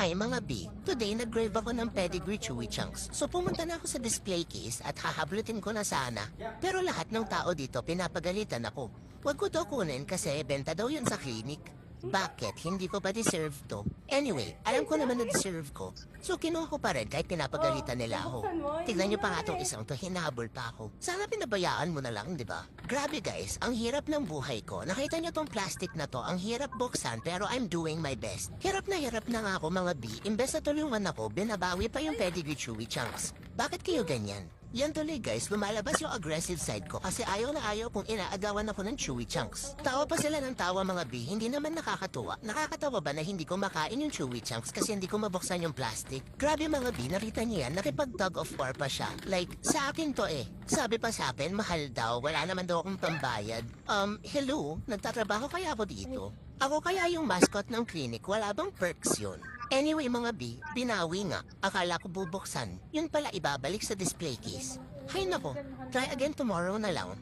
Hi mga B, today nag-grave ako ng pedigree chewy chunks. So pumunta na ako sa display case at hahablutin ko na sana. Pero lahat ng tao dito pinapagalitan ako. Huwag ko to kunin kasi benta daw yun sa clinic. Bakit? Hindi ko ba deserve to? Anyway, alam ko naman na deserve ko. So kinuha ko pa rin kahit pinapagalitan nila ako. Tignan niyo pa nga tong isang to, hinahabol pa ako. Sana pinabayaan mo na lang, di ba? Grabe guys, ang hirap ng buhay ko. Nakita niyo tong plastic na to, ang hirap buksan pero I'm doing my best. Hirap na nga ako mga B. Imbes na tulungan ako, binabawi pa yung pedigree chewy chunks. Bakit kayo ganyan? Yan tuloy guys, lumalabas yung aggressive side ko kasi ayaw na ayaw kung inaagawan ako ng chewy chunks. Tawa pa sila ng tawa mga B, hindi naman nakakatuwa. Nakakatawa ba na hindi ko makain yung chewy chunks kasi hindi ko mabuksan yung plastic? Grabe mga B, nakita niyo yan, nakipag-tug of war pa siya. Like, sa akin to eh. Sabi pa sa akin, mahal daw, wala naman daw akong pambayad. Hello, nagtatrabaho kaya ako dito? Ako kaya yung mascot ng clinic, wala bang perks yun? Anyway mga B, binawi nga. Akala ko bubuksan. Yun pala ibabalik sa display case. Hay nako, try again tomorrow na lang.